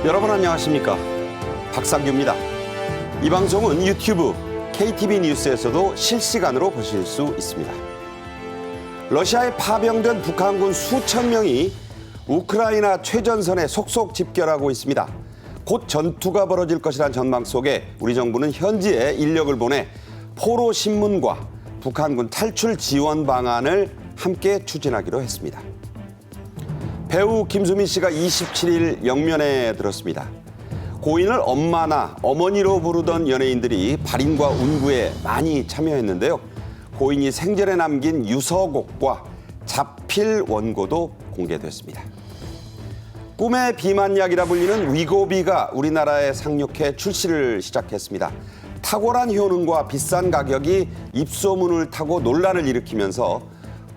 여러분 안녕하십니까? 박상규입니다. 이 방송은 유튜브 KTV 뉴스에서도 실시간으로 보실 수 있습니다. 러시아에 파병된 북한군 수천 명이 우크라이나 최전선에 속속 집결하고 있습니다. 곧 전투가 벌어질 것이란 전망 속에 우리 정부는 현지에 인력을 보내 포로 신문과 북한군 탈출 지원 방안을 함께 추진하기로 했습니다. 배우 김수민 씨가 27일 영면에 들었습니다. 고인을 엄마나 어머니로 부르던 연예인들이 발인과 운구에 많이 참여했는데요. 고인이 생전에 남긴 유서곡과 자필 원고도 공개됐습니다. 꿈의 비만약이라 불리는 위고비가 우리나라에 상륙해 출시를 시작했습니다. 탁월한 효능과 비싼 가격이 입소문을 타고 논란을 일으키면서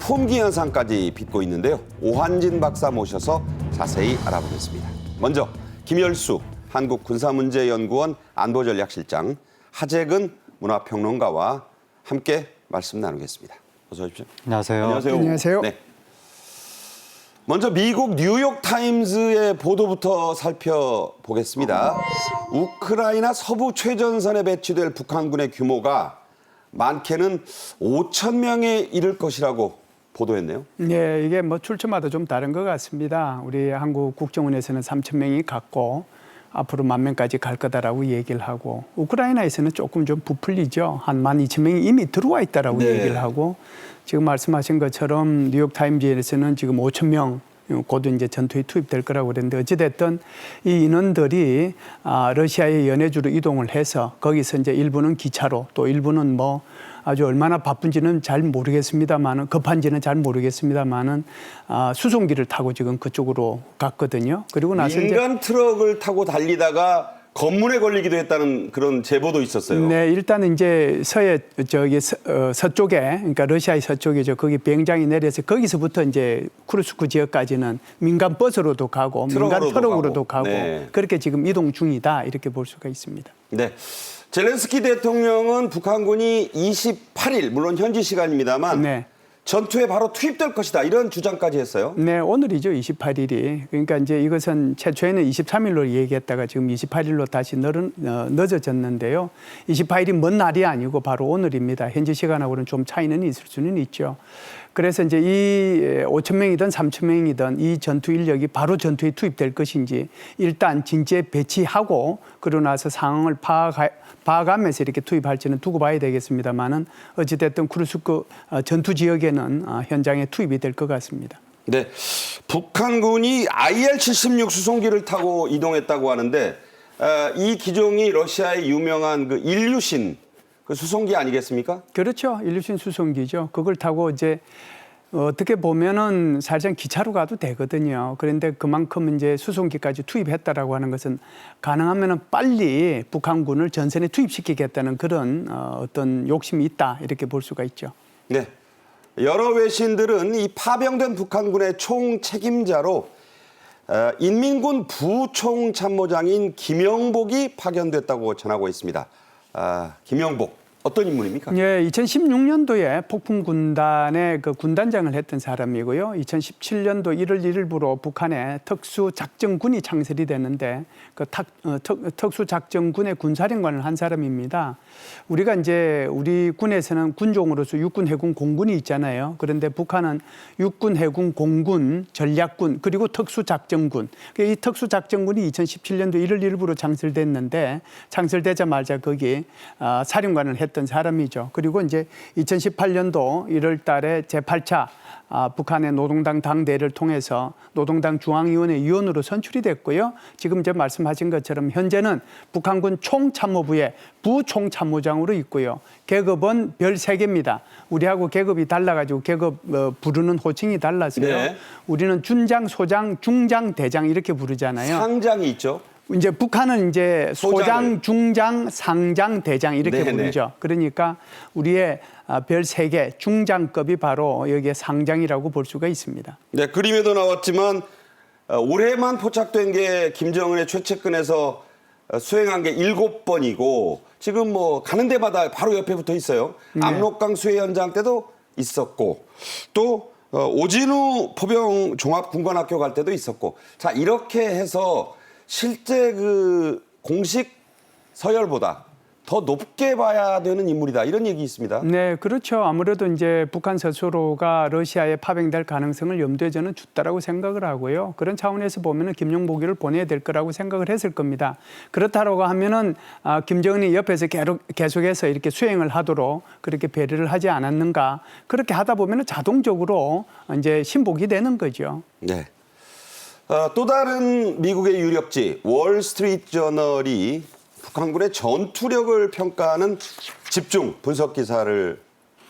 품귀 현상까지 빚고 있는데요. 오한진 박사 모셔서 자세히 알아보겠습니다. 먼저 김열수 한국군사문제연구원 안보전략실장, 하재근 문화평론가와 함께 말씀 나누겠습니다. 어서 오십시오. 안녕하세요. 안녕하세요. 네. 먼저 미국 뉴욕타임스의 보도부터 살펴보겠습니다. 우크라이나 서부 최전선에 배치될 북한군의 규모가 많게는 5천 명에 이를 것이라고 보도했네요. 네, 이게 뭐 출처마다 좀 다른 것 같습니다. 우리 한국 국정원에서는 3천 명이 갔고 앞으로 10,000명까지 갈 거다라고 얘기를 하고, 우크라이나에서는 조금 좀 부풀리죠. 한 12,000명이 이미 들어와 있다라고 얘기를 하고, 지금 말씀하신 것처럼 뉴욕타임즈에서는 지금 5,000명 곧 이제 전투에 투입될 거라고 그랬는데, 어찌됐든 이 인원들이 러시아의 연해주로 이동을 해서 거기서 이제 일부는 기차로, 또 일부는 뭐 아주 얼마나 바쁜지는 잘 모르겠습니다만은, 급한지는 잘 모르겠습니다만은 수송기를 타고 지금 그쪽으로 갔거든요. 그리고 나서 민간 트럭을 타고 달리다가 검문에 걸리기도 했다는 그런 제보도 있었어요. 네, 일단은 이제 서쪽에, 그러니까 러시아의 서쪽이죠. 거기 비행장이 내려서 거기서부터 이제 쿠르스크 지역까지는 민간 버스로도 가고 민간 트럭으로도 가고 네. 그렇게 지금 이동 중이다, 이렇게 볼 수가 있습니다. 네. 젤렌스키 대통령은 북한군이 28일, 물론 현지 시간입니다만 네. 전투에 바로 투입될 것이다, 이런 주장까지 했어요. 네, 오늘이죠, 28일이. 그러니까 이제 이것은 최초에는 23일로 얘기했다가 지금 28일로 다시 늦어졌는데요. 28일이 먼 날이 아니고 바로 오늘입니다. 현지 시간하고는 좀 차이는 있을 수는 있죠. 그래서 이제 이 5,000명이든 3,000명이든 이 전투 인력이 바로 전투에 투입될 것인지 일단 진지에 배치하고 그러고 나서 상황을 파악하면서 이렇게 투입할지는 두고 봐야 되겠습니다만은, 어찌됐든 쿠르스크 전투 지역에는 현장에 투입이 될 것 같습니다. 네, 북한군이 IL-76 수송기를 타고 이동했다고 하는데, 이 기종이 러시아의 유명한 그 일류신 그 수송기 아니겠습니까? 그렇죠. 일류신 수송기죠. 그걸 타고 이제 어떻게 보면은 사실상 기차로 가도 되거든요. 그런데 그만큼 이제 수송기까지 투입했다라고 하는 것은 가능하면은 빨리 북한군을 전선에 투입시키겠다는 그런 어떤 욕심이 있다, 이렇게 볼 수가 있죠. 네. 여러 외신들은 이 파병된 북한군의 총 책임자로 인민군 부총참모장인 김영복이 파견됐다고 전하고 있습니다. 김영복, 어떤 인물입니까? 예, 2016년도에 폭풍군단의 그 군단장을 했던 사람이고요. 2017년도 1월 1일부로 북한에 특수작전군이 창설이 됐는데 그 특수작전군의 군사령관을 한 사람입니다. 우리가 이제 우리 군에서는 군종으로서 육군, 해군, 공군이 있잖아요. 그런데 북한은 육군, 해군, 공군, 전략군, 그리고 특수작전군. 이 특수작전군이 2017년도 1월 1일부로 창설됐는데, 창설되자마자 거기 사령관을 했던 사람이죠. 그리고 이제 2018년도 1월 달에 제8차 북한의 노동당 당대회를 통해서 노동당 중앙위원회 위원으로 선출이 됐고요. 지금 이제 말씀하신 것처럼 현재는 북한군 총참모부의 부총참모장으로 있고요. 계급은 별 3개입니다. 우리하고 계급이 달라가지고 계급 부르는 호칭이 달라서요. 네. 우리는 준장, 소장, 중장, 대장 이렇게 부르잖아요. 상장이 있죠. 이제 북한은 이제 소장, 소장을. 중장, 상장, 대장 이렇게 네네. 부르죠. 그러니까 우리의 별 3개 중장급이 바로 여기에 상장이라고 볼 수가 있습니다. 네, 그림에도 나왔지만 올해만 포착된 게 김정은의 최측근에서 수행한 게 7번이고 지금 뭐 가는 데마다 바로 옆에 붙어 있어요. 네. 압록강 수해 현장 때도 있었고 또 오진우 포병 종합군관학교 갈 때도 있었고 자 이렇게 해서 실제 그 공식 서열보다 더 높게 봐야 되는 인물이다 이런 얘기 있습니다. 네, 그렇죠. 아무래도 이제 북한 스스로가 러시아에 파병될 가능성을 염두에 저는 줬다라고 생각을 하고요. 그런 차원에서 보면은 김용보기를 보내야 될 거라고 생각을 했을 겁니다. 그렇다라고 하면은 김정은이 옆에서 계속해서 이렇게 수행을 하도록 그렇게 배려를 하지 않았는가? 그렇게 하다 보면은 자동적으로 이제 신복이 되는 거죠. 네. 또 다른 미국의 유력지 월스트리트 저널이 북한군의 전투력을 평가하는 집중 분석 기사를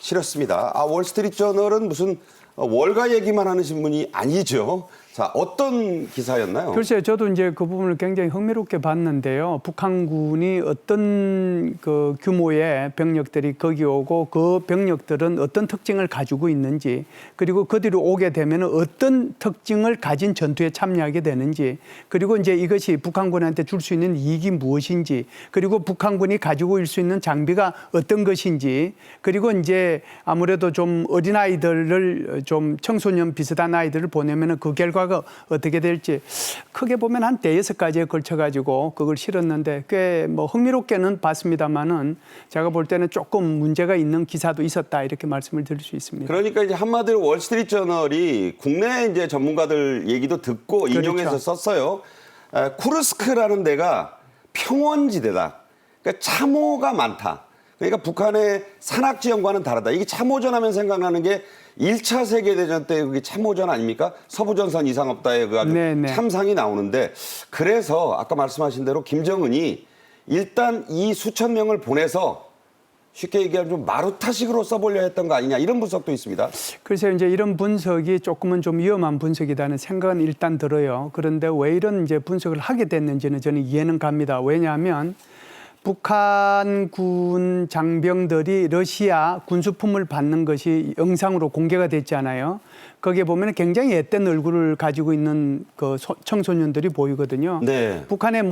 실었습니다. 월스트리트 저널은 무슨 월가 얘기만 하는 신문이 아니죠. 자, 어떤 기사였나요? 글쎄요, 저도 이제 그 부분을 굉장히 흥미롭게 봤는데요. 북한군이 어떤 그 규모의 병력들이 거기 오고 그 병력들은 어떤 특징을 가지고 있는지 그리고 그들이 오게 되면 어떤 특징을 가진 전투에 참여하게 되는지 그리고 이제 이것이 북한군한테 줄 수 있는 이익이 무엇인지 그리고 북한군이 가지고 올 수 있는 장비가 어떤 것인지 그리고 이제 아무래도 좀 어린아이들을 좀 청소년 비슷한 아이들을 보내면 그 결과가 어떻게 될지 크게 보면 한 5-6가지에 걸쳐가지고 그걸 실었는데 꽤 뭐 흥미롭게는 봤습니다만은 제가 볼 때는 조금 문제가 있는 기사도 있었다 이렇게 말씀을 드릴 수 있습니다. 그러니까 이제 한마디로 월스트리트 저널이 국내 이제 전문가들 얘기도 듣고 인용해서 그렇죠. 썼어요. 쿠르스크라는 데가 평원지대다. 그러니까 참호가 많다. 그러니까 북한의 산악 지형과는 다르다. 이게 참호전 하면 생각나는 게 1차 세계대전 때 그게 참호전 아닙니까? 서부전선 이상 없다의 그 아주 네네. 참상이 나오는데 그래서 아까 말씀하신 대로 김정은이 일단 이 수천 명을 보내서 쉽게 얘기하면 좀 마루타식으로 써보려 했던 거 아니냐 이런 분석도 있습니다. 글쎄요, 이제 이런 분석이 조금은 좀 위험한 분석이라는 생각은 일단 들어요. 그런데 왜 이런 이제 분석을 하게 됐는지는 저는 이해는 갑니다. 왜냐하면 북한군 장병들이 러시아 군수품을 받는 것이 영상으로 공개가 됐잖아요. 거기에 보면 굉장히 앳된 얼굴을 가지고 있는 그 청소년들이 보이거든요. 네. 북한의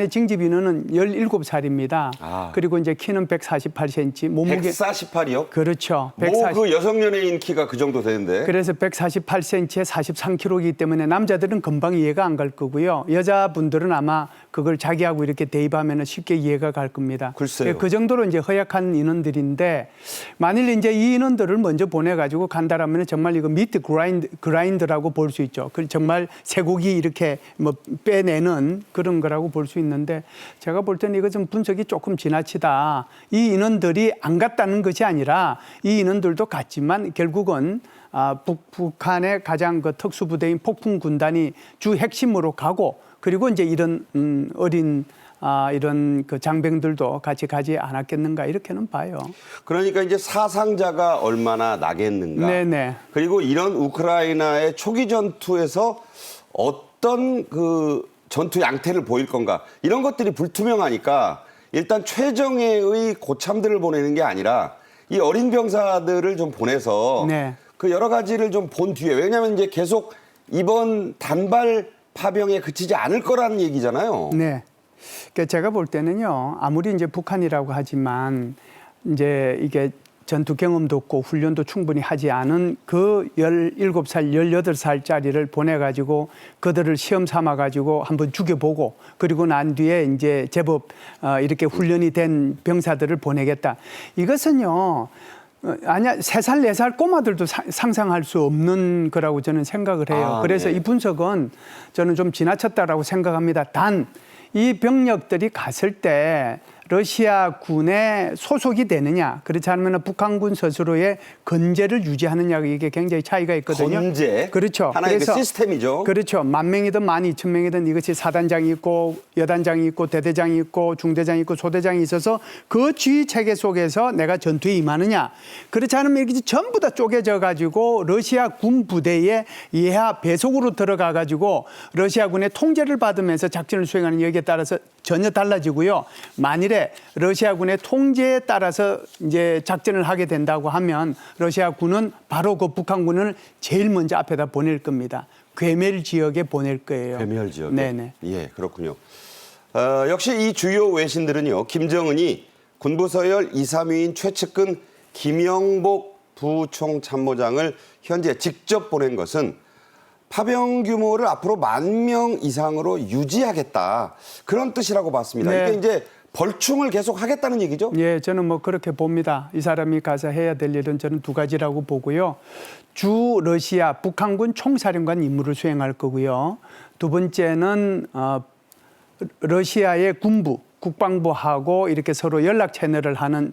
징집 인원은 17살입니다. 그리고 이제 키는 148cm, 몸무게 148이요? 그렇죠. 뭐 그 여성 연예인 키가 그 정도 되는데. 그래서 148cm에 43kg이기 때문에 남자들은 금방 이해가 안 갈 거고요. 여자분들은 아마 그걸 자기하고 이렇게 대입하면 쉽게 이해가 갈 겁니다. 글쎄요. 그 정도로 이제 허약한 인원들인데 만일 이제 이 인원들을 먼저 보내가지고 간다라면 정말 이거 미트 그라인드라고 볼 수 있죠. 정말 쇠고기 이렇게 뭐 빼내는 그런 거라고 볼 수 있는데 제가 볼 때는 이것은 분석이 조금 지나치다. 이 인원들이 안 갔다는 것이 아니라 이 인원들도 갔지만 결국은 북한의 가장 그 특수부대인 폭풍군단이 주 핵심으로 가고 그리고 이제 이런 어린 이런 그 장병들도 같이 가지 않았겠는가 이렇게는 봐요. 그러니까 이제 사상자가 얼마나 나겠는가. 네네. 그리고 이런 우크라이나의 초기 전투에서 어떤 그 전투 양태를 보일 건가. 이런 것들이 불투명하니까 일단 최정예의 고참들을 보내는 게 아니라 이 어린 병사들을 좀 보내서 네. 그 여러 가지를 좀 본 뒤에 왜냐하면 이제 계속 이번 단발 파병에 그치지 않을 거라는 얘기잖아요. 네. 그러니까 제가 볼 때는요, 아무리 이제 북한이라고 하지만 이제 이게 전투 경험도 없고 훈련도 충분히 하지 않은 그 17살, 18살짜리를 보내가지고 그들을 시험 삼아가지고 한번 죽여보고 그리고 난 뒤에 이제 제법 이렇게 훈련이 된 병사들을 보내겠다. 이것은요, 아니야, 3살, 4살 꼬마들도 상상할 수 없는 거라고 저는 생각을 해요. 그래서 네. 이 분석은 저는 좀 지나쳤다라고 생각합니다. 단, 이 병력들이 갔을 때 러시아 군에 소속이 되느냐, 그렇지 않으면 북한군 스스로의 건재를 유지하느냐, 이게 굉장히 차이가 있거든요. 건재. 그렇죠. 하나의 그 시스템이죠. 그렇죠. 10,000명이든 12,000명이든 이것이 사단장이 있고 여단장이 있고 대대장이 있고 중대장이 있고 소대장이 있어서 그 지휘 체계 속에서 내가 전투에 임하느냐. 그렇지 않으면 이렇게 전부 다 쪼개져 가지고 러시아 군 부대의 예하 배속으로 들어가 가지고 러시아 군의 통제를 받으면서 작전을 수행하는 여기에 따라서 전혀 달라지고요. 만일에 러시아군의 통제에 따라서 이제 작전을 하게 된다고 하면 러시아군은 바로 그 북한군을 제일 먼저 앞에다 보낼 겁니다. 괴멸 지역에 보낼 거예요. 괴멸 지역에. 네네. 예, 그렇군요. 역시 이 주요 외신들은요. 김정은이 군부서열 2, 3위인 최측근 김영복 부총참모장을 현재 직접 보낸 것은 파병 규모를 앞으로 10,000명 이상으로 유지하겠다. 그런 뜻이라고 봤습니다. 네. 이게 이제 벌충을 계속 하겠다는 얘기죠? 예, 저는 뭐 그렇게 봅니다. 이 사람이 가서 해야 될 일은 저는 두 가지라고 보고요. 주 러시아 북한군 총사령관 임무를 수행할 거고요. 두 번째는 러시아의 군부, 국방부하고 이렇게 서로 연락 채널을 하는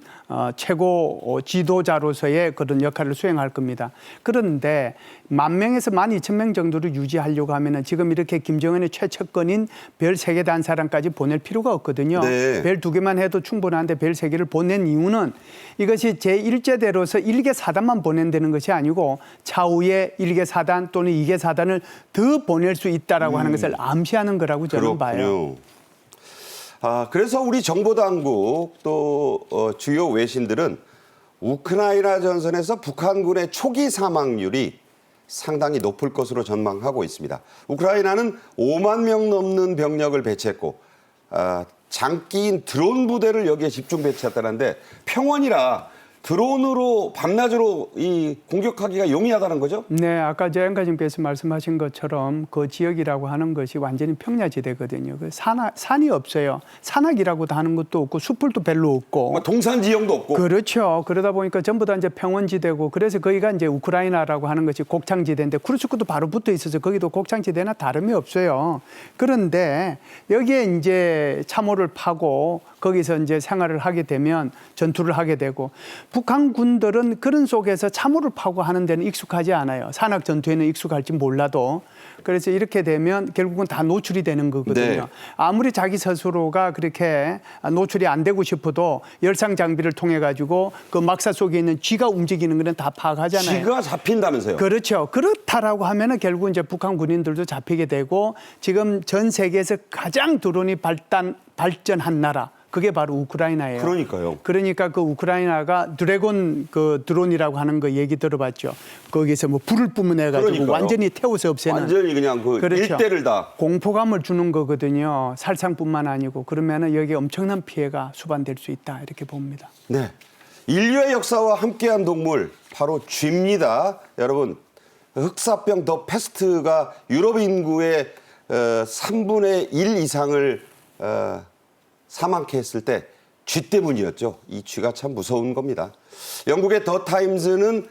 최고 지도자로서의 그런 역할을 수행할 겁니다. 그런데 10,000명에서 12,000명 정도를 유지하려고 하면은 지금 이렇게 김정은의 최측근인 별 3개 단 사람까지 보낼 필요가 없거든요. 네. 별 2개만 해도 충분한데 별 3개를 보낸 이유는 이것이 제1제대로서 1개 사단만 보낸다는 것이 아니고 차후에 1개 사단 또는 2개 사단을 더 보낼 수 있다라고 하는 것을 암시하는 거라고 저는 봐요. 그렇군요. 그래서 우리 정보당국 또 주요 외신들은 우크라이나 전선에서 북한군의 초기 사망률이 상당히 높을 것으로 전망하고 있습니다. 우크라이나는 5만 명 넘는 병력을 배치했고 장기인 드론 부대를 여기에 집중 배치했다는데 평원이라 드론으로 밤낮으로 이 공격하기가 용이하다는 거죠? 네, 아까 재연가님께서 말씀하신 것처럼 그 지역이라고 하는 것이 완전히 평야지대거든요. 그 산이 없어요. 산악이라고도 하는 것도 없고 숲을도 별로 없고. 동산 지형도 없고. 그렇죠. 그러다 보니까 전부 다 이제 평원지대고 그래서 거기가 이제 우크라이나라고 하는 것이 곡창지대인데 쿠르스크도 바로 붙어 있어서 거기도 곡창지대나 다름이 없어요. 그런데 여기에 이제 참호를 파고 거기서 이제 생활을 하게 되면 전투를 하게 되고 북한 군들은 그런 속에서 참호를 파고 하는 데는 익숙하지 않아요. 산악 전투에는 익숙할지 몰라도. 그래서 이렇게 되면 결국은 다 노출이 되는 거거든요. 네. 아무리 자기 스스로가 그렇게 노출이 안 되고 싶어도 열상 장비를 통해 가지고 그 막사 속에 있는 쥐가 움직이는 거는 다 파악하잖아요. 쥐가 잡힌다면서요? 그렇죠. 그렇다라고 하면은 결국 이제 북한 군인들도 잡히게 되고 지금 전 세계에서 가장 드론이 발전한 나라. 그게 바로 우크라이나예요. 그러니까요. 그러니까 그 우크라이나가 드래곤 그 드론이라고 하는 거 얘기 들어봤죠. 거기서 뭐 불을 뿜어내가지고 그러니까요. 완전히 태워서 없애는. 완전히 그냥 그 그렇죠. 일대를 다. 공포감을 주는 거거든요. 살상뿐만 아니고 그러면은 여기 엄청난 피해가 수반될 수 있다 이렇게 봅니다. 네. 인류의 역사와 함께한 동물 바로 쥐입니다. 여러분 흑사병 더 패스트가 유럽 인구의 3분의 1 이상을 사망케 했을 때 쥐 때문이었죠. 이 쥐가 참 무서운 겁니다. 영국의 더 타임즈는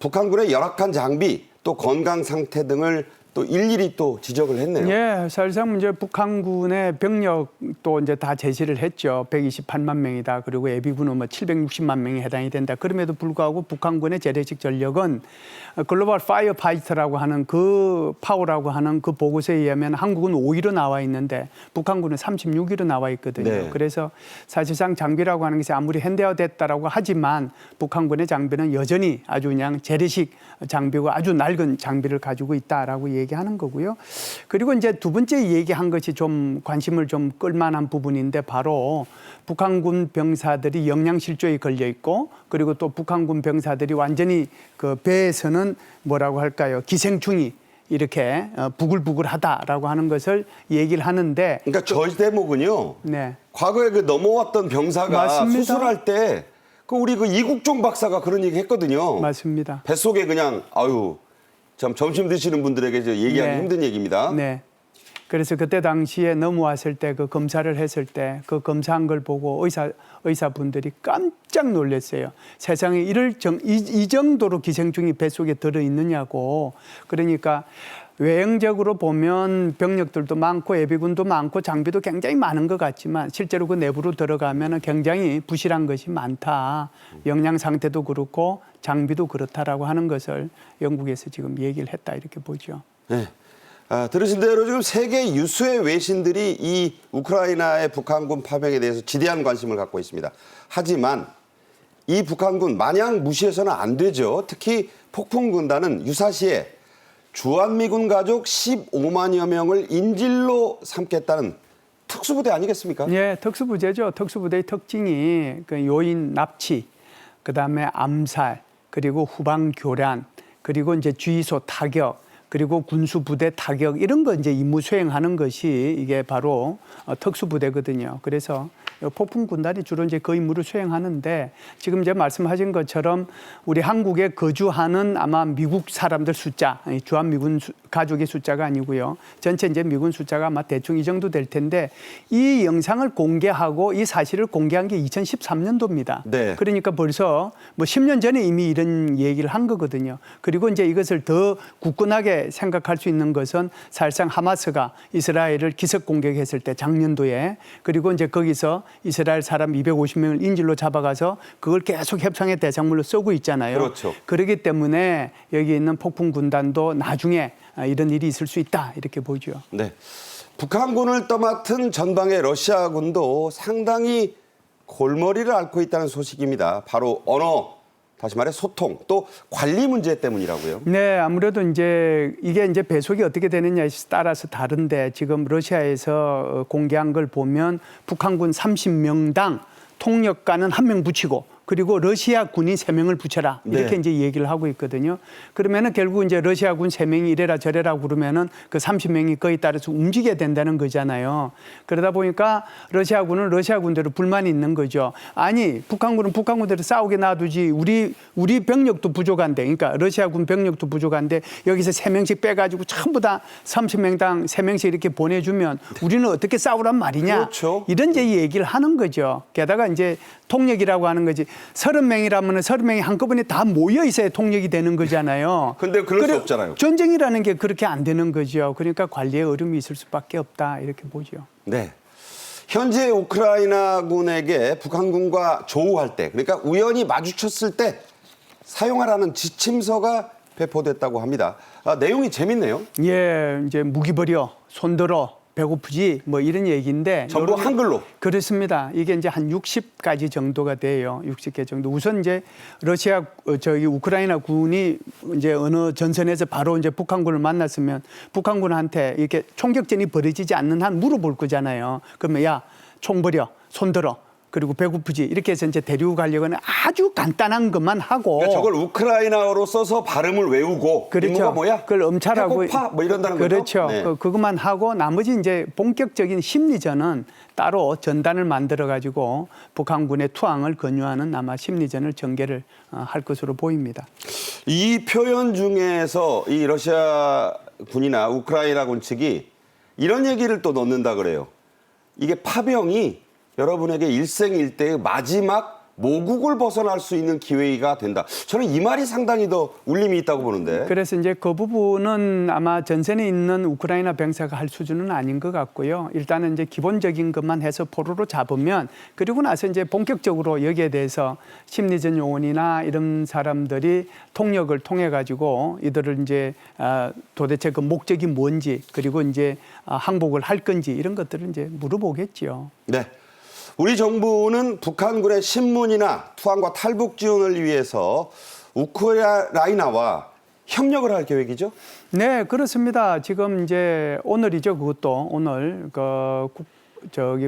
북한군의 열악한 장비 또 건강 상태 등을 또 일일이 또 지적을 했네요. 예, 사실상 이제 북한군의 병력도 이제 다 제시를 했죠. 128만 명이다. 그리고 예비군은 뭐 760만 명이 해당이 된다. 그럼에도 불구하고 북한군의 재래식 전력은 글로벌 파이어 파이터라고 하는 그 파워라고 하는 그 보고서에 의하면 한국은 5위로 나와 있는데 북한군은 36위로 나와 있거든요. 네. 그래서 사실상 장비라고 하는 것이 아무리 현대화됐다라고 하지만 북한군의 장비는 여전히 아주 그냥 재래식 장비고 아주 낡은 장비를 가지고 있다라고 얘기하는 거고요. 그리고 이제 두 번째 얘기한 것이 좀 관심을 좀 끌만한 부분인데 바로 북한군 병사들이 영양실조에 걸려 있고 그리고 또 북한군 병사들이 완전히 그 배에서는 뭐라고 할까요? 기생충이 이렇게 부글부글하다라고 하는 것을 얘기를 하는데 그러니까 저 대목은요. 네. 과거에 그 넘어왔던 병사가 맞습니다. 수술할 때 그 우리 그 이국종 박사가 그런 얘기 했거든요. 맞습니다. 뱃속에 그냥 참 점심 드시는 분들에게 얘기하기 네. 힘든 얘기입니다. 네. 그래서 그때 당시에 넘어왔을 때 그 검사를 했을 때 그 검사한 걸 보고 의사분들이 깜짝 놀랐어요. 세상에 이 정도로 기생충이 뱃속에 들어 있느냐고. 그러니까 외형적으로 보면 병력들도 많고 예비군도 많고 장비도 굉장히 많은 것 같지만 실제로 그 내부로 들어가면 굉장히 부실한 것이 많다. 역량 상태도 그렇고 장비도 그렇다라고 하는 것을 영국에서 지금 얘기를 했다 이렇게 보죠. 네. 들으신 대로 지금 세계 유수의 외신들이 이 우크라이나의 북한군 파병에 대해서 지대한 관심을 갖고 있습니다. 하지만 이 북한군 마냥 무시해서는 안 되죠. 특히 폭풍군단은 유사시에 주한미군 가족 15만여 명을 인질로 삼겠다는 특수부대 아니겠습니까? 예, 특수부대죠. 특수부대의 특징이 그 요인 납치, 그다음에 암살, 그리고 후방 교란, 그리고 이제 주의소 타격, 그리고 군수부대 타격 이런 거 이제 임무 수행하는 것이 이게 바로 특수부대거든요. 그래서 폭풍 군단이 주로 이제 그 임무를 수행하는데 지금 이제 말씀하신 것처럼 우리 한국에 거주하는 아마 미국 사람들 숫자, 주한미군 가족의 숫자가 아니고요. 전체 이제 미군 숫자가 아마 대충 이 정도 될 텐데 이 영상을 공개하고 이 사실을 공개한 게 2013년도입니다. 네. 그러니까 벌써 뭐 10년 전에 이미 이런 얘기를 한 거거든요. 그리고 이제 이것을 더 굳건하게 생각할 수 있는 것은 사실상 하마스가 이스라엘을 기습 공격했을 때 작년도에 그리고 이제 거기서 이스라엘 사람 250명을 인질로 잡아가서 그걸 계속 협상의 대상물로 쓰고 있잖아요. 그렇죠. 그렇기 때문에 여기 있는 폭풍 군단도 나중에 이런 일이 있을 수 있다 이렇게 보죠. 네. 북한군을 떠맡은 전방의 러시아군도 상당히 골머리를 앓고 있다는 소식입니다. 바로 언어, 다시 말해 소통, 또 관리 문제 때문이라고요. 네, 아무래도 이제 이게 이제 배속이 어떻게 되느냐에 따라서 다른데 지금 러시아에서 공개한 걸 보면 북한군 30명당 통역관은 1명 붙이고 그리고 러시아 군인 3명을 붙여라. 이렇게 네. 이제 얘기를 하고 있거든요. 그러면은 결국 이제 러시아 군 3명이 이래라 저래라 그러면은 그 30명이 거에 따라서 움직여야 된다는 거잖아요. 그러다 보니까 러시아 군은 러시아 군대로 불만이 있는 거죠. 아니, 북한군은 북한군대로 싸우게 놔두지 우리 병력도 부족한데, 그러니까 러시아 군 병력도 부족한데 여기서 3명씩 빼가지고 전부 다 30명당 3명씩 이렇게 보내주면 우리는 어떻게 싸우란 말이냐. 그렇죠. 이런 이제 얘기를 하는 거죠. 게다가 이제 통역이라고 하는 거지. 30명이라면 30명이 한꺼번에 다 모여 있어야 통역이 되는 거잖아요. 근데 그럴 수 없잖아요. 전쟁이라는 게 그렇게 안 되는 거죠. 그러니까 관리에 어려움이 있을 수밖에 없다. 이렇게 보죠. 네. 현재 우크라이나군에게 북한군과 조우할 때, 그러니까 우연히 마주쳤을 때 사용하라는 지침서가 배포됐다고 합니다. 내용이 재밌네요. 예, 이제 무기 버려, 손들어, 배고프지 뭐 이런 얘기인데 전부 한글로. 그렇습니다. 이게 이제 한 60가지 정도가 돼요. 60개 정도. 우선 이제 러시아 우크라이나 군이 이제 어느 전선에서 바로 이제 북한군을 만났으면 북한군한테 이렇게 총격전이 벌어지지 않는 한 물어볼 거잖아요. 그러면 야, 총 버려, 손 들어. 그리고 배고프지 이렇게 해서 이제 데리고 가려고 하는 아주 간단한 것만 하고 그러니까 저걸 우크라이나어로 써서 발음을 외우고 그렇죠. 임무가 뭐야? 그걸 엄찰하고 배고파 뭐 이런다는 그렇죠. 거죠. 네. 그것만 하고 나머지 이제 본격적인 심리전은 따로 전단을 만들어 가지고 북한군의 투항을 권유하는 아마 심리전을 전개를 할 것으로 보입니다. 이 표현 중에서 이 러시아 군이나 우크라이나 군 측이 이런 얘기를 또 넣는다 그래요. 이게 파병이 여러분에게 일생일대의 마지막 모국을 벗어날 수 있는 기회가 된다. 저는 이 말이 상당히 더 울림이 있다고 보는데. 그래서 이제 그 부분은 아마 전선에 있는 우크라이나 병사가 할 수준은 아닌 것 같고요. 일단은 이제 기본적인 것만 해서 포로로 잡으면 그리고 나서 이제 본격적으로 여기에 대해서 심리전 요원이나 이런 사람들이 통역을 통해 가지고 이들을 이제 도대체 그 목적이 뭔지 그리고 이제 항복을 할 건지 이런 것들을 이제 물어보겠죠. 네. 우리 정부는 북한군의 신문이나 투항과 탈북 지원을 위해서 우크라이나와 협력을 할 계획이죠? 네, 그렇습니다. 지금 이제 오늘이죠. 그것도 오늘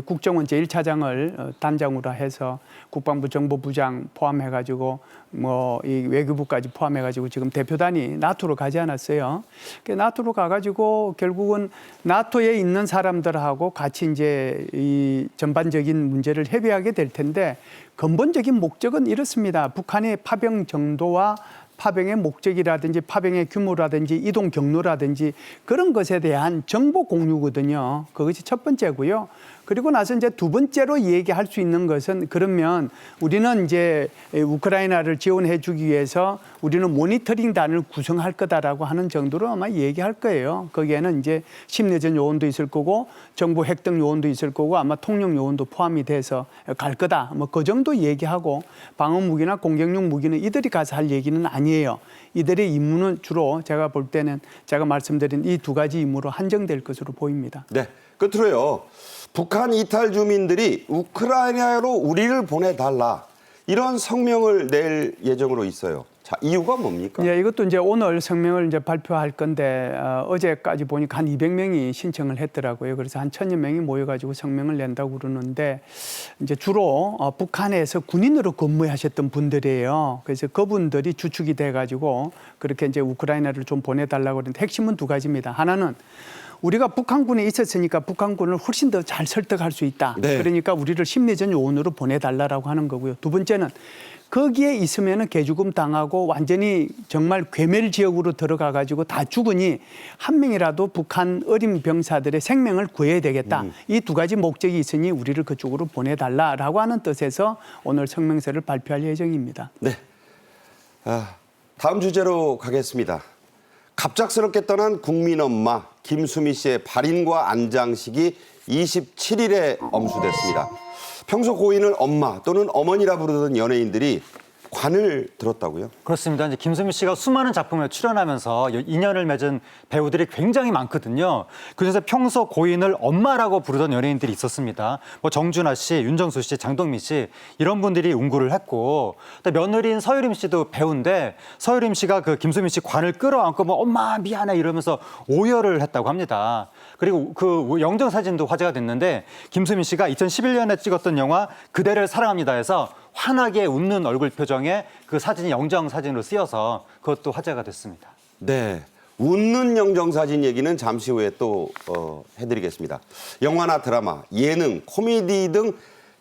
국정원 제1차장을 단장으로 해서 국방부 정보부장 포함해가지고 뭐 이 외교부까지 포함해가지고 지금 대표단이 나토로 가지 않았어요. 나토로 가가지고 결국은 나토에 있는 사람들하고 같이 이제 이 전반적인 문제를 협의하게 될 텐데 근본적인 목적은 이렇습니다. 북한의 파병 정도와 파병의 목적이라든지 파병의 규모라든지 이동 경로라든지 그런 것에 대한 정보 공유거든요. 그것이 첫 번째고요. 그리고 나서 이제 두 번째로 얘기할 수 있는 것은 그러면 우리는 이제 우크라이나를 지원해 주기 위해서 우리는 모니터링단을 구성할 거다라고 하는 정도로 아마 얘기할 거예요. 거기에는 이제 심리전 요원도 있을 거고 정보 획득 요원도 있을 거고 아마 통역 요원도 포함이 돼서 갈 거다. 뭐 그 정도 얘기하고 방어 무기나 공격용 무기는 이들이 가서 할 얘기는 아니에요. 이들의 임무는 주로 제가 볼 때는 제가 말씀드린 이 두 가지 임무로 한정될 것으로 보입니다. 네. 끝으로요. 북한 이탈 주민들이 우크라이나로 우리를 보내달라. 이런 성명을 낼 예정으로 있어요. 자, 이유가 뭡니까? 예, 이것도 이제 오늘 성명을 이제 발표할 건데 어제까지 보니까 한 200명이 신청을 했더라고요. 그래서 한 1000여 명이 모여가지고 성명을 낸다고 그러는데 이제 주로 북한에서 군인으로 근무하셨던 분들이에요. 그래서 그분들이 주축이 돼가지고 그렇게 이제 우크라이나를 좀 보내달라고 그러는데 핵심은 두 가지입니다. 하나는 우리가 북한군에 있었으니까 북한군을 훨씬 더 잘 설득할 수 있다. 네. 그러니까 우리를 심리전 요원으로 보내달라고 하는 거고요. 두 번째는 거기에 있으면은 개죽음 당하고 완전히 정말 괴멸 지역으로 들어가 가지고 다 죽으니 한 명이라도 북한 어린 병사들의 생명을 구해야 되겠다. 이 두 가지 목적이 있으니 우리를 그쪽으로 보내달라라고 하는 뜻에서 오늘 성명서를 발표할 예정입니다. 네. 다음 주제로 가겠습니다. 갑작스럽게 떠난 국민 엄마 김수미 씨의 발인과 안장식이 27일에 엄수됐습니다. 평소 고인을 엄마 또는 어머니라 부르던 연예인들이 관을 들었다고요? 그렇습니다. 이제 김수미 씨가 수많은 작품에 출연하면서 인연을 맺은 배우들이 굉장히 많거든요. 그래서 평소 고인을 엄마라고 부르던 연예인들이 있었습니다. 뭐 정준하 씨, 윤정수 씨, 장동민 씨 이런 분들이 운구를 했고 또 며느리인 서유림 씨도 배우인데 서유림 씨가 그 김수미 씨 관을 끌어안고 뭐 엄마 미안해 이러면서 오열을 했다고 합니다. 그리고 그 영정 사진도 화제가 됐는데 김수미 씨가 2011년에 찍었던 영화 그대를 사랑합니다에서 환하게 웃는 얼굴 표정에 그 사진이 영정 사진으로 쓰여서 그것도 화제가 됐습니다. 네. 웃는 영정사진 얘기는 잠시 후에 또 해드리겠습니다. 영화나 드라마, 예능, 코미디 등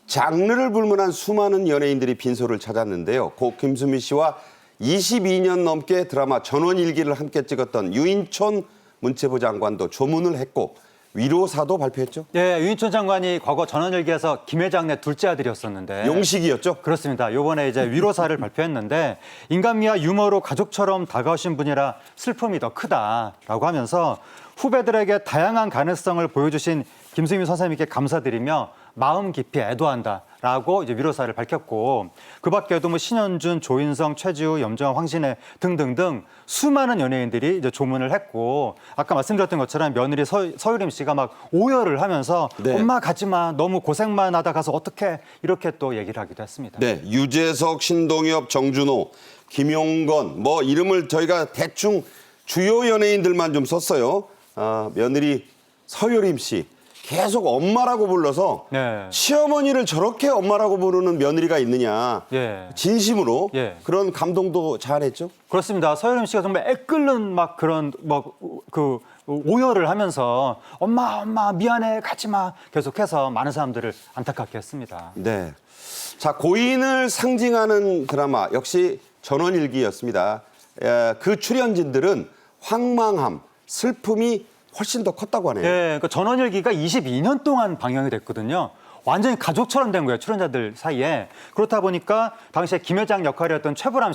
장르를 불문한 수많은 연예인들이 빈소를 찾았는데요. 고 김수미 씨와 22년 넘게 드라마 전원일기를 함께 찍었던 유인촌 문체부 장관도 조문을 했고 위로사도 발표했죠? 예, 유인촌 장관이 과거 전원일기에서 김 회장네 둘째 아들이었었는데 용식이었죠? 그렇습니다. 이번에 이제 위로사를 발표했는데 인간미와 유머로 가족처럼 다가오신 분이라 슬픔이 더 크다라고 하면서 후배들에게 다양한 가능성을 보여주신 김수미 선생님께 감사드리며 마음 깊이 애도한다라고 이제 위로사를 밝혔고 그 밖에도 뭐 신현준, 조인성, 최지우, 염정아, 황신혜 등등등 수많은 연예인들이 이제 조문을 했고 아까 말씀드렸던 것처럼 며느리 서유림 씨가 막 오열을 하면서 네. 엄마 가지 마 너무 고생만 하다 가서 어떡해 이렇게 또 얘기를 하기도 했습니다. 네, 유재석, 신동엽, 정준호, 김용건 뭐 이름을 저희가 대충 주요 연예인들만 좀 썼어요. 며느리 서유림 씨 계속 엄마라고 불러서 네. 시어머니를 저렇게 엄마라고 부르는 며느리가 있느냐. 예. 진심으로 예. 그런 감동도 잘했죠. 그렇습니다. 서유림 씨가 정말 애끓는 막 그런 그 오열을 하면서 엄마 미안해 가지 마 계속해서 많은 사람들을 안타깝게 했습니다. 네. 자, 고인을 상징하는 드라마 역시 전원일기였습니다. 그 출연진들은 황망함, 슬픔이 훨씬 더 컸다고 하네요. 예, 그 전원일기가 22년 동안 방영이 됐거든요. 완전히 가족처럼 된 거예요, 출연자들 사이에. 그렇다 보니까 당시에 김 회장 역할이었던 최불암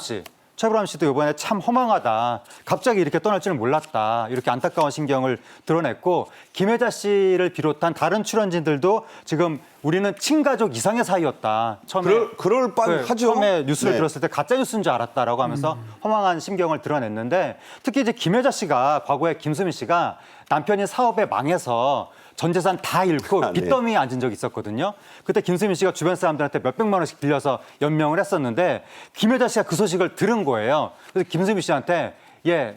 씨도 이번에 참 허망하다. 갑자기 이렇게 떠날 줄은 몰랐다. 이렇게 안타까운 심경을 드러냈고 김혜자 씨를 비롯한 다른 출연진들도 지금 우리는 친가족 이상의 사이였다. 처음에 그럴 뻔하죠. 처음에 뉴스를 네. 들었을 때 가짜 뉴스인 줄 알았다라고 하면서 허망한 심경을 드러냈는데 특히 이제 김혜자 씨가 과거에 김수미 씨가 남편이 사업에 망해서 전 재산 다 잃고 네. 빚더미에 앉은 적이 있었거든요. 그때 김수미 씨가 주변 사람들한테 몇백만 원씩 빌려서 연명을 했었는데 김혜자 씨가 그 소식을 들은 거예요. 그래서 김수미 씨한테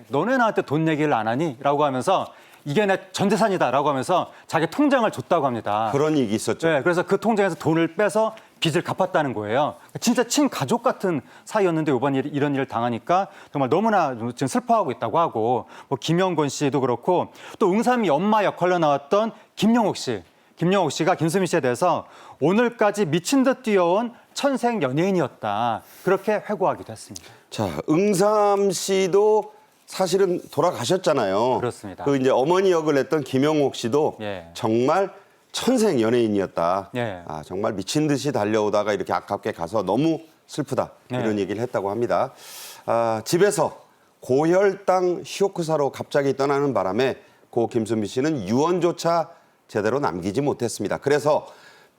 너네 나한테 돈 얘기를 안 하니? 라고 하면서 이게 내 전 재산이다라고 하면서 자기 통장을 줬다고 합니다. 그런 얘기 있었죠. 네, 그래서 그 통장에서 돈을 빼서 빚을 갚았다는 거예요. 진짜 친가족 같은 사이였는데 이번 이런 일을 당하니까 정말 너무나 지금 슬퍼하고 있다고 하고 뭐 김영건 씨도 그렇고 또 응삼이 엄마 역할로 나왔던 김영옥 씨가 김수미 씨에 대해서 오늘까지 미친 듯 뛰어온 천생 연예인이었다. 그렇게 회고하기도 했습니다. 자, 응삼 씨도 사실은 돌아가셨잖아요. 그렇습니다. 그 이제 어머니 역을 했던 김영옥 씨도 예. 정말 천생 연예인이었다. 예. 아, 정말 미친 듯이 달려오다가 이렇게 아깝게 가서 너무 슬프다. 예. 이런 얘기를 했다고 합니다. 아, 집에서 고혈당 히오크사로 갑자기 떠나는 바람에 고 김수미 씨는 유언조차 제대로 남기지 못했습니다. 그래서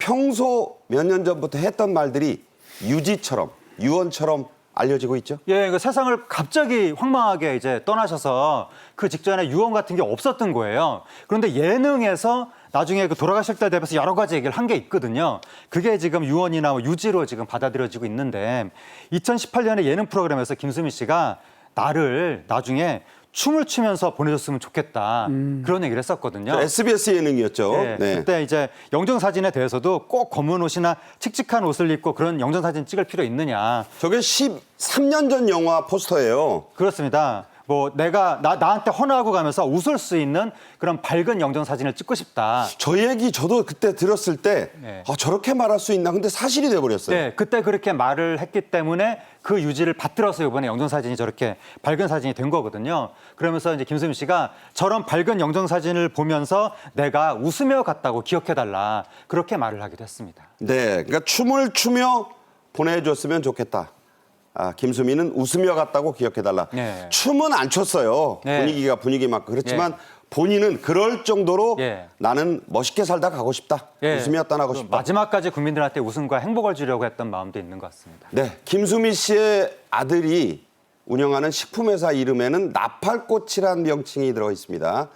평소 몇 년 전부터 했던 말들이 유지처럼, 유언처럼 알려지고 있죠. 예, 그 세상을 갑자기 황망하게 이제 떠나셔서 그 직전에 유언 같은 게 없었던 거예요. 그런데 예능에서 나중에 그 돌아가실 때 대해서 여러 가지 얘기를 한 게 있거든요. 그게 지금 유언이나 뭐 유지로 지금 받아들여지고 있는데 2018년에 예능 프로그램에서 김수미 씨가 나를 나중에 춤을 추면서 보내줬으면 좋겠다. 그런 얘기를 했었거든요. SBS 예능이었죠. 네, 네. 그때 이제 영정사진에 대해서도 꼭 검은 옷이나 칙칙한 옷을 입고 그런 영정사진 찍을 필요 있느냐. 저게 13년 전 영화 포스터예요. 그렇습니다. 뭐 내가 나한테 헌화하고 가면서 웃을 수 있는 그런 밝은 영정사진을 찍고 싶다. 저 얘기 저도 그때 들었을 때 네. 아, 저렇게 말할 수 있나? 근데 사실이 돼버렸어요. 네, 그때 그렇게 말을 했기 때문에 그 유지를 받들어서 이번에 영정사진이 저렇게 밝은 사진이 된 거거든요. 그러면서 이제 김수미 씨가 저런 밝은 영정사진을 보면서 내가 웃으며 갔다고 기억해달라. 그렇게 말을 하기도 했습니다. 네, 그러니까 춤을 추며 보내줬으면 좋겠다. 아, 김수미는 웃으며 갔다고 기억해달라. 네. 춤은 안 췄어요. 네. 분위기가 분위기 맞고. 그렇지만 본인은 그럴 정도로 예. 나는 멋있게 살다 가고 싶다. 예. 웃으며 떠나고 그 싶다. 마지막까지 국민들한테 웃음과 행복을 주려고 했던 마음도 있는 것 같습니다. 네, 김수미 씨의 아들이 운영하는 식품회사 이름에는 나팔꽃이란 명칭이 들어 있습니다.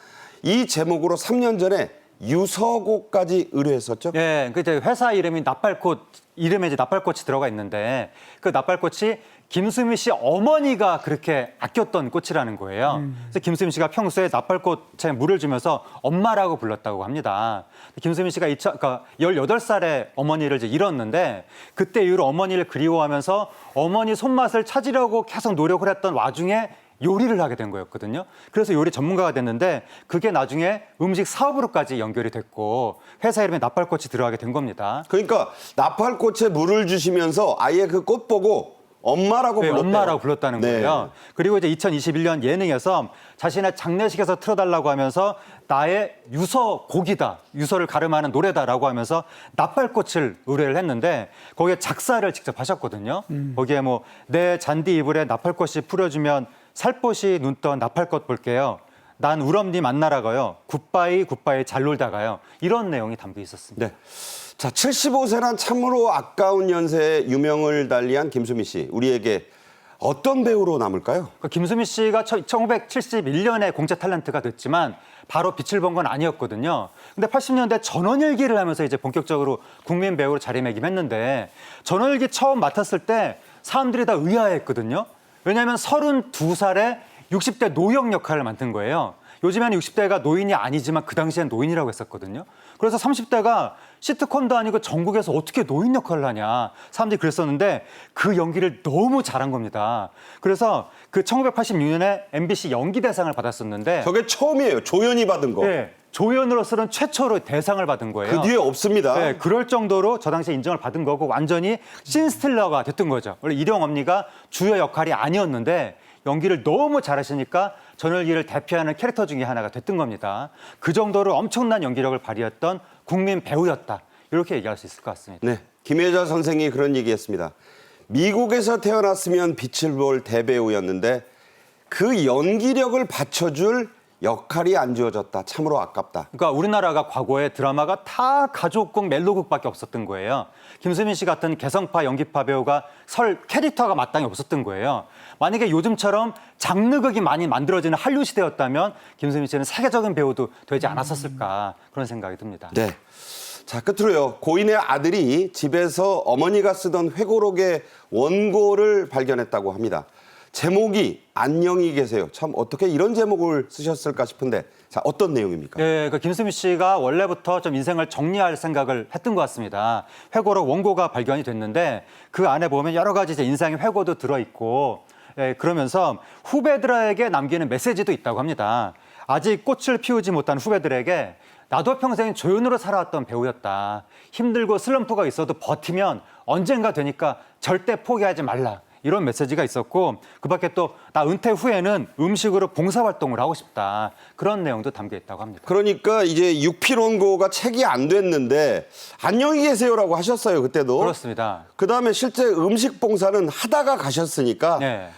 이 제목으로 3년 전에 유서곡까지 의뢰했었죠. 예, 그 이제 회사 이름이 나팔꽃, 이름에 이제 나팔꽃이 들어가 있는데 그 나팔꽃이 김수미 씨 어머니가 그렇게 아꼈던 꽃이라는 거예요. 그래서 김수미 씨가 평소에 나팔꽃에 물을 주면서 엄마라고 불렀다고 합니다. 김수미 씨가 18살에 어머니를 이제 잃었는데 그때 이후로 어머니를 그리워하면서 어머니 손맛을 찾으려고 계속 노력을 했던 와중에 요리를 하게 된 거였거든요. 그래서 요리 전문가가 됐는데 그게 나중에 음식 사업으로까지 연결이 됐고 회사 이름에 나팔꽃이 들어가게 된 겁니다. 그러니까 나팔꽃에 물을 주시면서 아예 그 꽃 보고 엄마라고 네, 불렀대요. 엄마라고 불렀다는 네. 거예요. 그리고 이제 2021년 예능에서 자신의 장례식에서 틀어달라고 하면서 나의 유서곡이다, 유서를 가름하는 노래다라고 하면서 나팔꽃을 의뢰를 했는데 거기에 작사를 직접 하셨거든요. 거기에 뭐 내 잔디 이불에 나팔꽃이 뿌려주면 살포시 눈떠 나팔꽃 볼게요. 난 우럼니 만나라가요. 굿바이 굿바이 잘 놀다가요. 이런 내용이 담겨 있었습니다. 네. 자, 75세란 참으로 아까운 연세에 유명을 달리한 김수미 씨. 우리에게 어떤 배우로 남을까요? 김수미 씨가 1971년에 공채 탤런트가 됐지만 바로 빛을 본 건 아니었거든요. 근데 80년대 전원일기를 하면서 이제 본격적으로 국민 배우로 자리매김했는데 전원일기 처음 맡았을 때 사람들이 다 의아했거든요. 왜냐하면 32살에 60대 노형 역할을 맡은 거예요. 요즘에는 60대가 노인이 아니지만 그 당시엔 노인이라고 했었거든요. 그래서 30대가 시트콤도 아니고 전국에서 어떻게 노인 역할을 하냐. 사람들이 그랬었는데 그 연기를 너무 잘한 겁니다. 그래서 그 1986년에 MBC 연기대상을 받았었는데 저게 처음이에요. 조연이 받은 거. 네, 조연으로서는 최초로 대상을 받은 거예요. 그 뒤에 없습니다. 네, 그럴 정도로 저 당시에 인정을 받은 거고 완전히 씬스틸러가 됐던 거죠. 원래 일용 언니가 주요 역할이 아니었는데 연기를 너무 잘하시니까 전월기를 대표하는 캐릭터 중에 하나가 됐던 겁니다. 그 정도로 엄청난 연기력을 발휘했던 국민 배우였다. 이렇게 얘기할 수 있을 것 같습니다. 네, 김혜자 선생이 그런 얘기했습니다. 미국에서 태어났으면 빛을 볼 대배우였는데 그 연기력을 받쳐줄 역할이 안 주어졌다. 참으로 아깝다. 그러니까 우리나라가 과거에 드라마가 다 가족극, 멜로극밖에 없었던 거예요. 김수민 씨 같은 개성파 연기파 배우가 설 캐릭터가 마땅히 없었던 거예요. 만약에 요즘처럼 장르극이 많이 만들어지는 한류 시대였다면 김수민 씨는 세계적인 배우도 되지 않았었을까 그런 생각이 듭니다. 네. 자, 끝으로요. 고인의 아들이 집에서 어머니가 쓰던 회고록의 원고를 발견했다고 합니다. 제목이 안녕히 계세요. 참 어떻게 이런 제목을 쓰셨을까 싶은데 자, 어떤 내용입니까? 네, 그 김수미 씨가 원래부터 좀 인생을 정리할 생각을 했던 것 같습니다. 회고록 원고가 발견이 됐는데 그 안에 보면 여러 가지 이제 인생의 회고도 들어있고 그러면서 후배들에게 남기는 메시지도 있다고 합니다. 아직 꽃을 피우지 못한 후배들에게 나도 평생 조연으로 살아왔던 배우였다. 힘들고 슬럼프가 있어도 버티면 언젠가 되니까 절대 포기하지 말라. 이런 메시지가 있었고 그 밖에 또 나 은퇴 후에는 음식으로 봉사활동을 하고 싶다. 그런 내용도 담겨 있다고 합니다. 그러니까 이제 육필원고가 책이 안 됐는데 안녕히 계세요라고 하셨어요. 그때도. 그렇습니다. 그다음에 실제 음식 봉사는 하다가 가셨으니까 네.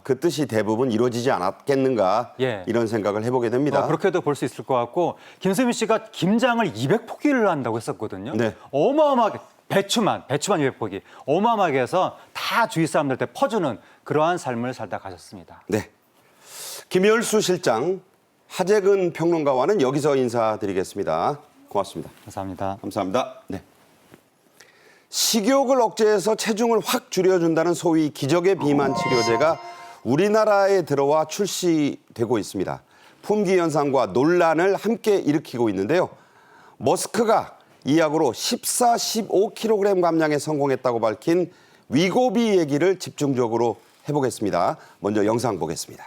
그 뜻이 대부분 이루어지지 않았겠는가 예. 이런 생각을 해보게 됩니다. 그렇게도 볼 수 있을 것 같고 김수민 씨가 김장을 200포기를 한다고 했었거든요. 네. 어마어마하게 배추만 200포기 어마어마하게 해서 다 주위 사람들한테 퍼주는 그러한 삶을 살다 가셨습니다. 네. 김열수 실장, 하재근 평론가와는 여기서 인사드리겠습니다. 고맙습니다. 감사합니다. 감사합니다. 네. 식욕을 억제해서 체중을 확 줄여준다는 소위 기적의 비만 치료제가 우리나라에 들어와 출시되고 있습니다. 품귀 현상과 논란을 함께 일으키고 있는데요. 머스크가 이 약으로 14, 15kg 감량에 성공했다고 밝힌 위고비 얘기를 집중적으로 해보겠습니다. 먼저 영상 보겠습니다.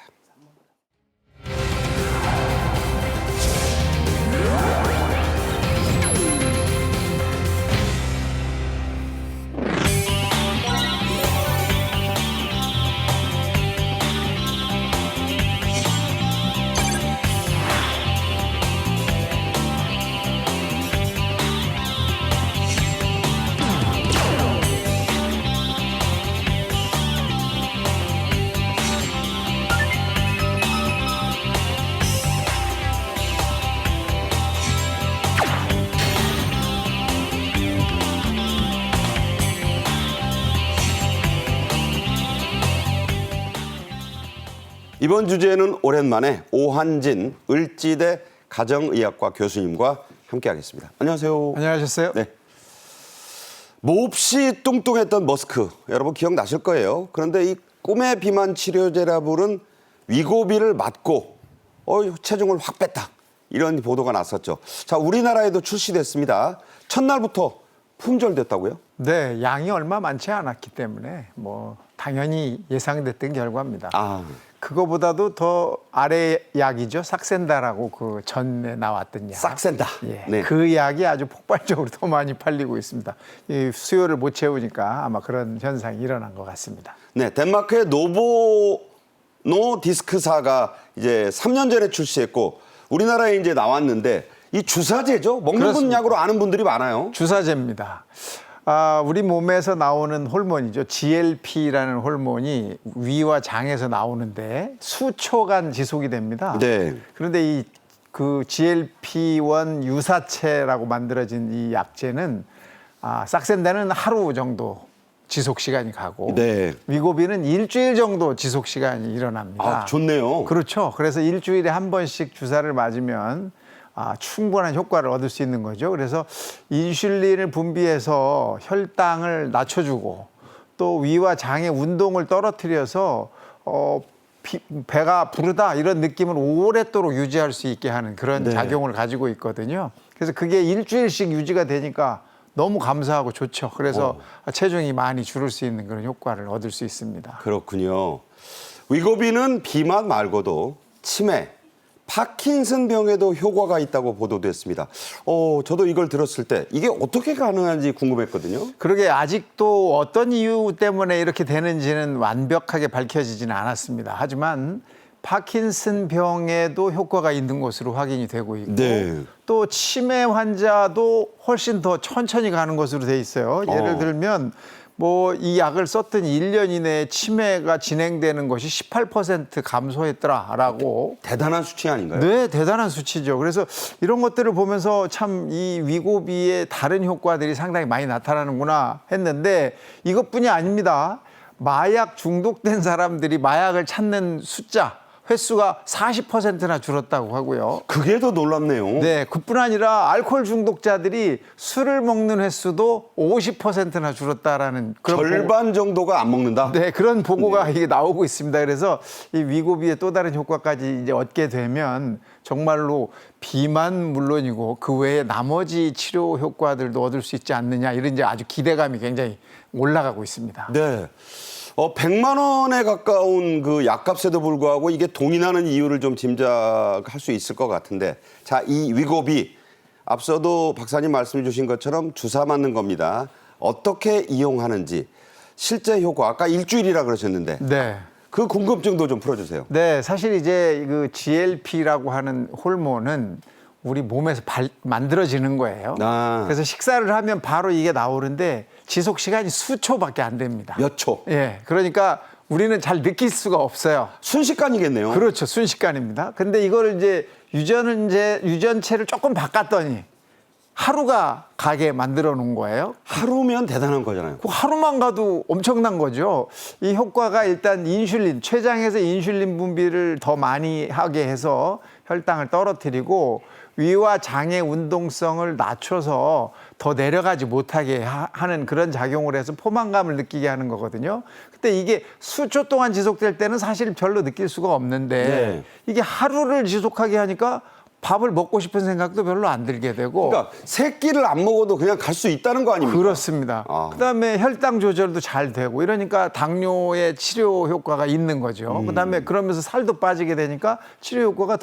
이번 주제는 오랜만에 오한진 을지대 가정의학과 교수님과 함께하겠습니다. 안녕하세요. 안녕하셨어요? 네. 몹시 뚱뚱했던 머스크 여러분 기억나실 거예요. 그런데 이 꿈의 비만 치료제라 부른 위고비를 맞고 체중을 확 뺐다. 이런 보도가 났었죠. 자, 우리나라에도 출시됐습니다. 첫날부터 품절됐다고요? 네, 양이 얼마 많지 않았기 때문에 뭐 당연히 예상됐던 결과입니다. 그거보다도 더 아래 약이죠. 삭센다라고 그 전에 나왔던 약. 삭센다. 예, 네. 그 약이 아주 폭발적으로 더 많이 팔리고 있습니다. 이 수요를 못 채우니까 아마 그런 현상이 일어난 것 같습니다. 네, 덴마크의 노보 디스크사가 이제 3년 전에 출시했고 우리나라에 이제 나왔는데 이 주사제죠. 먹는 분 그렇습니다. 약으로 아는 분들이 많아요. 주사제입니다. 우리 몸에서 나오는 호르몬이죠. GLP라는 호르몬이 위와 장에서 나오는데 수초간 지속이 됩니다. 네. 그런데 그 GLP-1 유사체라고 만들어진 이 약제는 삭센다는 하루 정도 지속 시간이 가고 네. 위고비는 일주일 정도 지속 시간이 일어납니다. 좋네요. 그렇죠. 그래서 일주일에 한 번씩 주사를 맞으면 충분한 효과를 얻을 수 있는 거죠. 그래서 인슐린을 분비해서 혈당을 낮춰주고 또 위와 장의 운동을 떨어뜨려서 배가 부르다 이런 느낌을 오랫도록 유지할 수 있게 하는 그런 네. 작용을 가지고 있거든요. 그래서 그게 일주일씩 유지가 되니까 너무 감사하고 좋죠. 그래서 체중이 많이 줄을 수 있는 그런 효과를 얻을 수 있습니다. 그렇군요. 위고비는 비만 말고도 치매, 파킨슨 병에도 효과가 있다고 보도됐습니다. 저도 이걸 들었을 때 이게 어떻게 가능한지 궁금했거든요. 그러게 아직도 어떤 이유 때문에 이렇게 되는지는 완벽하게 밝혀지지는 않았습니다. 하지만 파킨슨 병에도 효과가 있는 것으로 확인이 되고 있고 네. 또 치매 환자도 훨씬 더 천천히 가는 것으로 돼 있어요. 예를 들면 뭐 이 약을 썼더니 1년 이내에 치매가 진행되는 것이 18% 감소했더라라고. 대단한 수치 아닌가요? 네, 대단한 수치죠. 그래서 이런 것들을 보면서 참 이 위고비의 다른 효과들이 상당히 많이 나타나는구나 했는데 이것뿐이 아닙니다. 마약 중독된 사람들이 마약을 찾는 횟수가 40%나 줄었다고 하고요. 그게 더 놀랍네요. 네, 그뿐 아니라 알코올 중독자들이 술을 먹는 횟수도 50%나 줄었다라는 그런 절반 정도가 안 먹는다? 네, 그런 보고가 이게 나오고 있습니다. 그래서 이 위고비의 또 다른 효과까지 이제 얻게 되면 정말로 비만 물론이고 그 외에 나머지 치료 효과들도 얻을 수 있지 않느냐 이런 이제 아주 기대감이 굉장히 올라가고 있습니다. 네. 100만 원에 가까운 그 약값에도 불구하고 이게 동인하는 이유를 좀 짐작할 수 있을 것 같은데, 자, 이 위고비 앞서도 박사님 말씀해 주신 것처럼 주사 맞는 겁니다. 어떻게 이용하는지, 실제 효과, 아까 일주일이라 그러셨는데 네. 그 궁금증도 좀 풀어주세요. 네, 사실 이제 그 GLP라고 하는 호르몬은 우리 몸에서 만들어지는 거예요. 아. 그래서 식사를 하면 바로 이게 나오는데 지속 시간이 수초밖에 안 됩니다. 몇 초? 예, 그러니까 우리는 잘 느낄 수가 없어요. 순식간이겠네요. 그렇죠, 순식간입니다. 근데 이걸 이제 유전체를 조금 바꿨더니 하루가 가게 만들어 놓은 거예요. 하루면 대단한 거잖아요. 그 하루만 가도 엄청난 거죠. 이 효과가 일단 인슐린, 췌장에서 인슐린 분비를 더 많이 하게 해서 혈당을 떨어뜨리고 위와 장의 운동성을 낮춰서 더 내려가지 못하게 하는 그런 작용을 해서 포만감을 느끼게 하는 거거든요. 근데 이게 수초 동안 지속될 때는 사실 별로 느낄 수가 없는데 네. 이게 하루를 지속하게 하니까 밥을 먹고 싶은 생각도 별로 안 들게 되고. 그러니까 세 끼를 안 먹어도 그냥 갈 수 있다는 거 아닙니까? 그렇습니다. 아. 그다음에 혈당 조절도 잘 되고 이러니까 당뇨의 치료 효과가 있는 거죠. 그다음에 그러면서 살도 빠지게 되니까 치료 효과가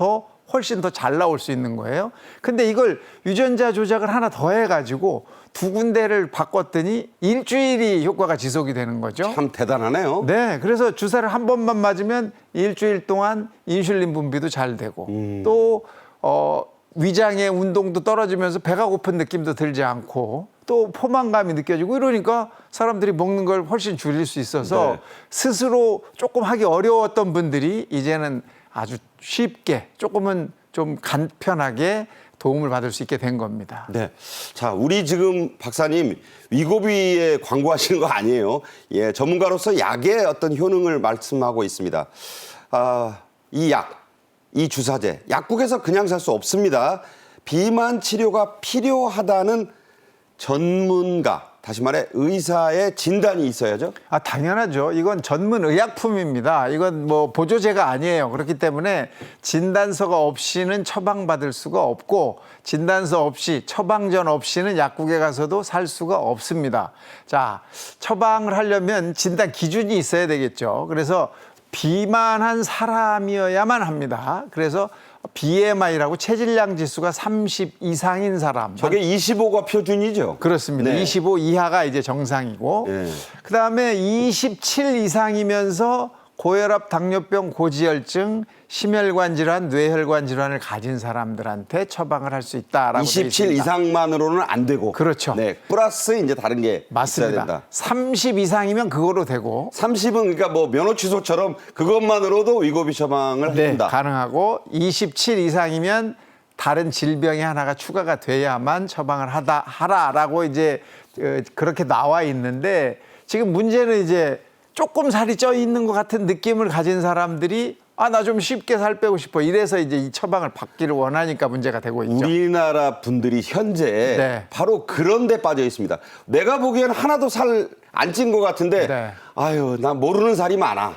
훨씬 더 잘 나올 수 있는 거예요. 근데 이걸 유전자 조작을 하나 더 해가지고 2군데를 바꿨더니 일주일이 효과가 지속이 되는 거죠. 참 대단하네요. 네, 그래서 주사를 한 번만 맞으면 일주일 동안 인슐린 분비도 잘 되고 또 위장의 운동도 떨어지면서 배가 고픈 느낌도 들지 않고 또 포만감이 느껴지고 이러니까 사람들이 먹는 걸 훨씬 줄일 수 있어서 네. 스스로 조금 하기 어려웠던 분들이 이제는 아주 쉽게 조금은 좀 간편하게 도움을 받을 수 있게 된 겁니다. 네. 자, 우리 지금 박사님 위고비에 광고하시는 거 아니에요. 예, 전문가로서 약의 어떤 효능을 말씀하고 있습니다. 이 약, 이 주사제, 약국에서 그냥 살 수 없습니다. 비만 치료가 필요하다는 전문가, 다시 말해 의사의 진단이 있어야죠. 당연하죠. 이건 전문 의약품입니다. 이건 뭐 보조제가 아니에요. 그렇기 때문에 진단서가 없이는 처방받을 수가 없고 진단서 없이 처방전 없이는 약국에 가서도 살 수가 없습니다. 자, 처방을 하려면 진단 기준이 있어야 되겠죠. 그래서 비만한 사람이어야만 합니다. 그래서 BMI라고 체질량 지수가 30 이상인 사람. 저게 25가 표준이죠. 그렇습니다. 네. 25 이하가 이제 정상이고, 네. 그다음에 27 이상이면서 고혈압, 당뇨병, 고지혈증, 심혈관 질환, 뇌혈관 질환을 가진 사람들한테 처방을 할 수 있다라고 27 되어 있습니다. 이상만으로는 안 되고. 그렇죠. 네. 플러스 이제 다른 게 있어야 맞습니다. 된다. 30 이상이면 그거로 되고, 30은 그러니까 뭐 면허 취소처럼 그것만으로도 위고비 처방을 네, 한다. 가능하고 27 이상이면 다른 질병이 하나가 추가가 돼야만 처방을 하라라고 이제 그렇게 나와 있는데 지금 문제는 이제 조금 살이 쪄 있는 것 같은 느낌을 가진 사람들이 나 좀 쉽게 살 빼고 싶어 이래서 이제 이 처방을 받기를 원하니까 문제가 되고 있죠. 우리나라 분들이 현재 네. 바로 그런 데 빠져 있습니다. 내가 보기엔 하나도 살 안 찐 것 같은데 네. 아유, 나 모르는 살이 많아.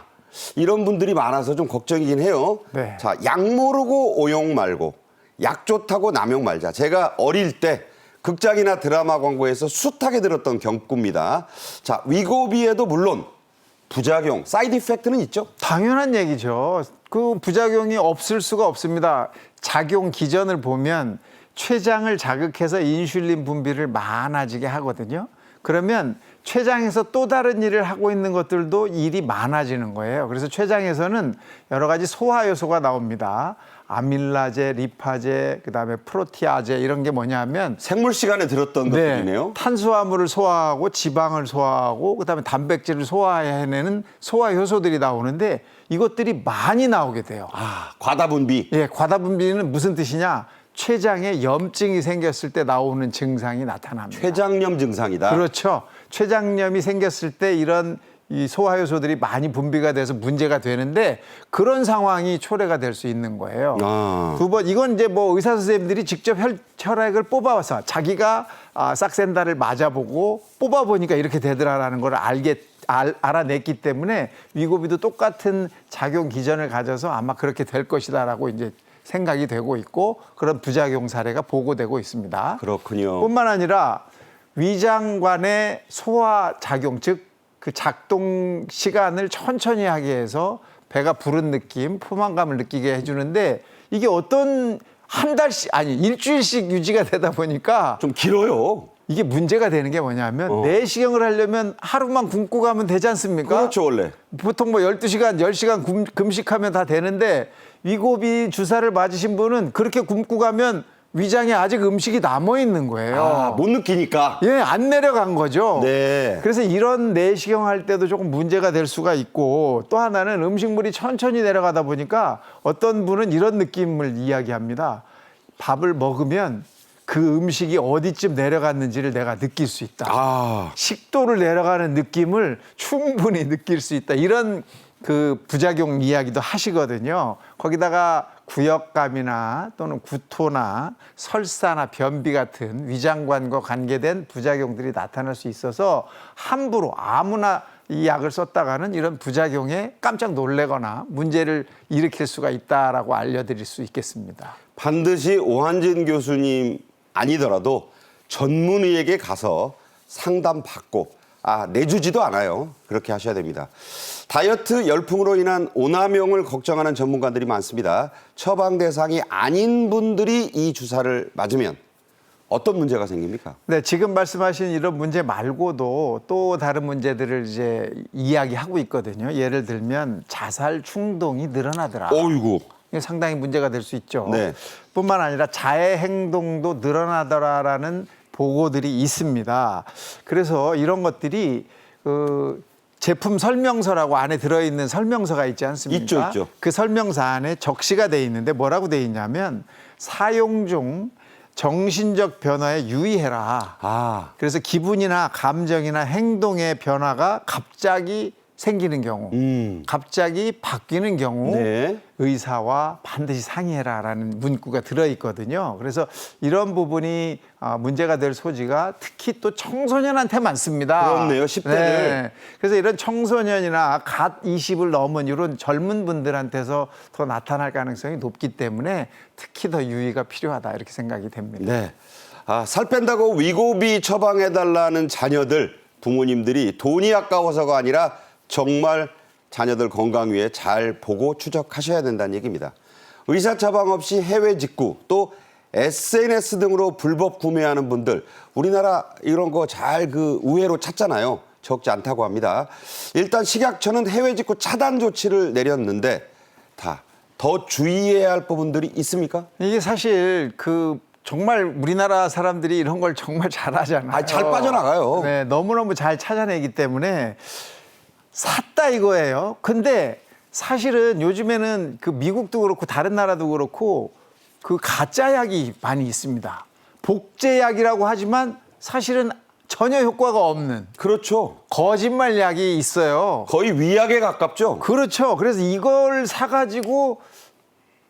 이런 분들이 많아서 좀 걱정이긴 해요. 네. 자, 약 모르고 오용 말고 약 좋다고 남용 말자. 제가 어릴 때 극장이나 드라마 광고에서 숱하게 들었던 경구입니다. 자, 위고비에도 물론 부작용, 사이드 이펙트는 있죠? 당연한 얘기죠. 그 부작용이 없을 수가 없습니다. 작용 기전을 보면 췌장을 자극해서 인슐린 분비를 많아지게 하거든요. 그러면 췌장에서 또 다른 일을 하고 있는 것들도 일이 많아지는 거예요. 그래서 췌장에서는 여러 가지 소화 요소가 나옵니다. 아밀라제, 리파제, 그다음에 프로티아제 이런 게 뭐냐면 생물 시간에 들었던 것들이네요. 탄수화물을 소화하고 지방을 소화하고 그다음에 단백질을 소화해내는 소화 효소들이 나오는데 이것들이 많이 나오게 돼요. 과다 분비. 예, 과다 분비는 무슨 뜻이냐? 췌장에 염증이 생겼을 때 나오는 증상이 나타납니다. 췌장염 증상이다. 그렇죠. 췌장염이 생겼을 때 이런 이 소화 요소들이 많이 분비가 돼서 문제가 되는데 그런 상황이 초래가 될 수 있는 거예요. 두 번 이건 이제 뭐 의사 선생님들이 직접 혈액을 뽑아와서 자기가 싹센다를 맞아보고 뽑아보니까 이렇게 되더라라는 걸 알아냈기 때문에 위고비도 똑같은 작용 기전을 가져서 아마 그렇게 될 것이다라고 이제 생각이 되고 있고 그런 부작용 사례가 보고되고 있습니다. 그렇군요. 뿐만 아니라 위장관의 소화 작용 즉 그 작동 시간을 천천히 하게 해서 배가 부른 느낌, 포만감을 느끼게 해주는데 이게 어떤 한 달씩 아니 일주일씩 유지가 되다 보니까 좀 길어요. 이게 문제가 되는 게 뭐냐면 내시경을 하려면 하루만 굶고 가면 되지 않습니까? 그렇죠, 원래. 보통 뭐 12시간, 10시간 금식하면 다 되는데 위고비 주사를 맞으신 분은 그렇게 굶고 가면 위장에 아직 음식이 남아 있는 거예요. 아, 못 느끼니까. 예, 안 내려간 거죠. 네. 그래서 이런 내시경 할 때도 조금 문제가 될 수가 있고 또 하나는 음식물이 천천히 내려가다 보니까 어떤 분은 이런 느낌을 이야기합니다. 밥을 먹으면 그 음식이 어디쯤 내려갔는지를 내가 느낄 수 있다. 아, 식도를 내려가는 느낌을 충분히 느낄 수 있다. 이런 그 부작용 이야기도 하시거든요. 거기다가 구역감이나 또는 구토나 설사나 변비 같은 위장관과 관계된 부작용들이 나타날 수 있어서 함부로 아무나 이 약을 썼다가는 이런 부작용에 깜짝 놀래거나 문제를 일으킬 수가 있다라고 알려드릴 수 있겠습니다. 반드시 오한진 교수님 아니더라도 전문의에게 가서 상담받고 내주지도 않아요. 그렇게 하셔야 됩니다. 다이어트 열풍으로 인한 오남용을 걱정하는 전문가들이 많습니다. 처방 대상이 아닌 분들이 이 주사를 맞으면 어떤 문제가 생깁니까? 네, 지금 말씀하신 이런 문제 말고도 또 다른 문제들을 이제 이야기하고 있거든요. 예를 들면 자살 충동이 늘어나더라. 어이구. 이게 상당히 문제가 될 수 있죠. 네. 뿐만 아니라 자해 행동도 늘어나더라라는 보고들이 있습니다. 그래서 이런 것들이 그 제품 설명서라고 안에 들어있는 설명서가 있지 않습니까? 있죠. 그 설명서 안에 적시가 돼 있는데 뭐라고 돼 있냐면 사용 중 정신적 변화에 유의해라. 아, 그래서 기분이나 감정이나 행동의 변화가 갑자기 생기는 경우, 갑자기 바뀌는 경우 네. 의사와 반드시 상의해라라는 문구가 들어있거든요. 그래서 이런 부분이 문제가 될 소지가 특히 또 청소년한테 많습니다. 그렇네요, 10대들. 그래서 이런 청소년이나 갓 20을 넘은 이런 젊은 분들한테서 더 나타날 가능성이 높기 때문에 특히 더 유의가 필요하다 이렇게 생각이 됩니다. 네. 살 뺀다고 위고비 처방해달라는 자녀들, 부모님들이 돈이 아까워서가 아니라 정말 자녀들 건강 위해 잘 보고 추적하셔야 된다는 얘기입니다. 의사 처방 없이 해외 직구 또 SNS 등으로 불법 구매하는 분들 우리나라 이런 거 잘 우회로 찾잖아요. 적지 않다고 합니다. 일단 식약처는 해외 직구 차단 조치를 내렸는데 더 주의해야 할 부분들이 있습니까? 이게 사실 정말 우리나라 사람들이 이런 걸 정말 잘하잖아요. 잘 빠져나가요. 네, 너무너무 잘 찾아내기 때문에 샀다 이거예요. 근데 사실은 요즘에는 미국도 그렇고 다른 나라도 그렇고 가짜 약이 많이 있습니다. 복제약이라고 하지만 사실은 전혀 효과가 없는 그렇죠. 거짓말 약이 있어요. 거의 위약에 가깝죠. 그렇죠. 그래서 이걸 사가지고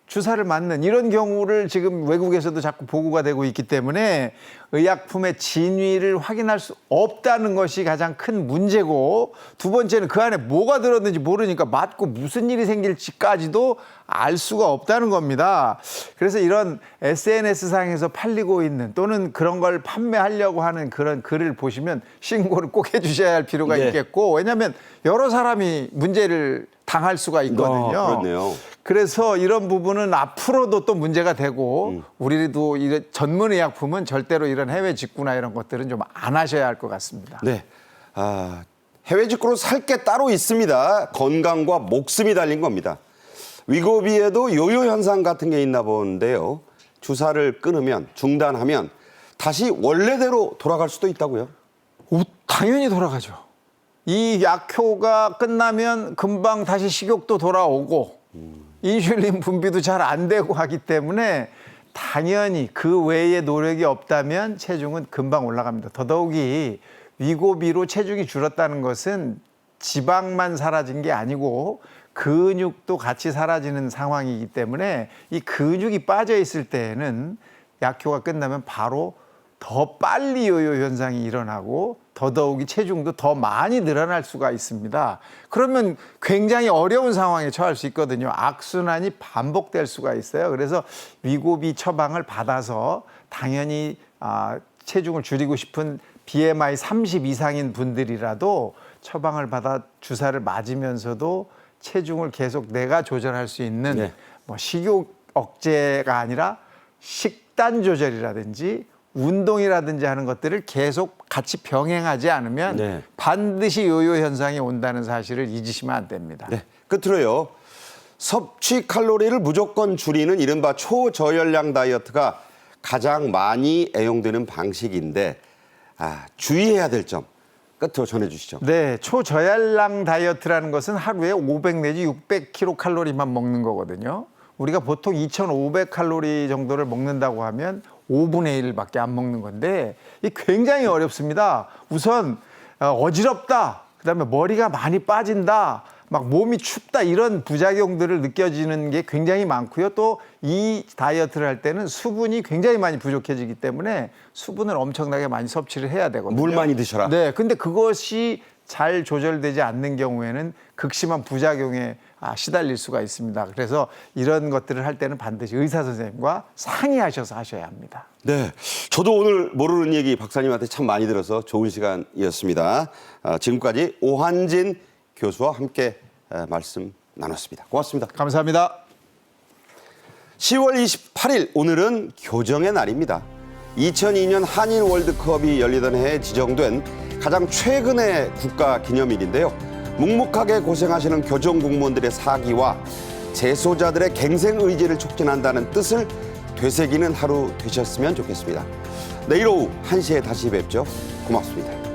주사를 맞는 이런 경우를 지금 외국에서도 자꾸 보고가 되고 있기 때문에 의약품의 진위를 확인할 수 없다는 것이 가장 큰 문제고 두 번째는 그 안에 뭐가 들었는지 모르니까 맞고 무슨 일이 생길지까지도 알 수가 없다는 겁니다. 그래서 이런 SNS상에서 팔리고 있는 또는 그런 걸 판매하려고 하는 그런 글을 보시면 신고를 꼭 해주셔야 할 필요가 네. 있겠고 왜냐하면 여러 사람이 문제를 당할 수가 있거든요. 그렇네요. 그래서 이런 부분은 앞으로도 또 문제가 되고 우리도 이런 전문의약품은 절대로 이런 해외 직구나 이런 것들은 좀 안 하셔야 할 것 같습니다. 네. 해외 직구로 살 게 따로 있습니다. 건강과 목숨이 달린 겁니다. 위고비에도 요요 현상 같은 게 있나 본데요. 주사를 끊으면 중단하면 다시 원래대로 돌아갈 수도 있다고요? 당연히 돌아가죠. 이 약효가 끝나면 금방 다시 식욕도 돌아오고 인슐린 분비도 잘 안 되고 하기 때문에 당연히 그 외에 노력이 없다면 체중은 금방 올라갑니다. 더더욱이 위고비로 체중이 줄었다는 것은 지방만 사라진 게 아니고 근육도 같이 사라지는 상황이기 때문에 이 근육이 빠져 있을 때에는 약효가 끝나면 바로 더 빨리 요요 현상이 일어나고 더더욱이 체중도 더 많이 늘어날 수가 있습니다. 그러면 굉장히 어려운 상황에 처할 수 있거든요. 악순환이 반복될 수가 있어요. 그래서 위고비 처방을 받아서 당연히 체중을 줄이고 싶은 BMI 30 이상인 분들이라도 처방을 받아 주사를 맞으면서도 체중을 계속 내가 조절할 수 있는 네. 뭐 식욕 억제가 아니라 식단 조절이라든지 운동이라든지 하는 것들을 계속 같이 병행하지 않으면 네. 반드시 요요 현상이 온다는 사실을 잊으시면 안 됩니다. 네, 끝으로요. 섭취 칼로리를 무조건 줄이는 이른바 초저열량 다이어트가 가장 많이 애용되는 방식인데 주의해야 될 점 끝으로 전해주시죠. 네, 초저열량 다이어트라는 것은 하루에 500 내지 600kcal 먹는 거거든요. 우리가 보통 2,500칼로리 정도를 먹는다고 하면 5분의 1밖에 안 먹는 건데 이 굉장히 어렵습니다. 우선 어지럽다, 그다음에 머리가 많이 빠진다, 막 몸이 춥다 이런 부작용들을 느껴지는 게 굉장히 많고요. 또 이 다이어트를 할 때는 수분이 굉장히 많이 부족해지기 때문에 수분을 엄청나게 많이 섭취를 해야 되거든요. 물 많이 드셔라. 네, 근데 그것이 잘 조절되지 않는 경우에는 극심한 부작용에 시달릴 수가 있습니다. 그래서 이런 것들을 할 때는 반드시 의사 선생님과 상의하셔서 하셔야 합니다. 네, 저도 오늘 모르는 얘기 박사님한테 참 많이 들어서 좋은 시간이었습니다. 지금까지 오한진 교수와 함께 말씀 나눴습니다. 고맙습니다. 감사합니다. 10월 28일 오늘은 교정의 날입니다. 2002년 한일 월드컵이 열리던 해에 지정된 가장 최근의 국가 기념일인데요. 묵묵하게 고생하시는 교정 공무원들의 사기와 재소자들의 갱생 의지를 촉진한다는 뜻을 되새기는 하루 되셨으면 좋겠습니다. 내일 오후 1시에 다시 뵙죠. 고맙습니다.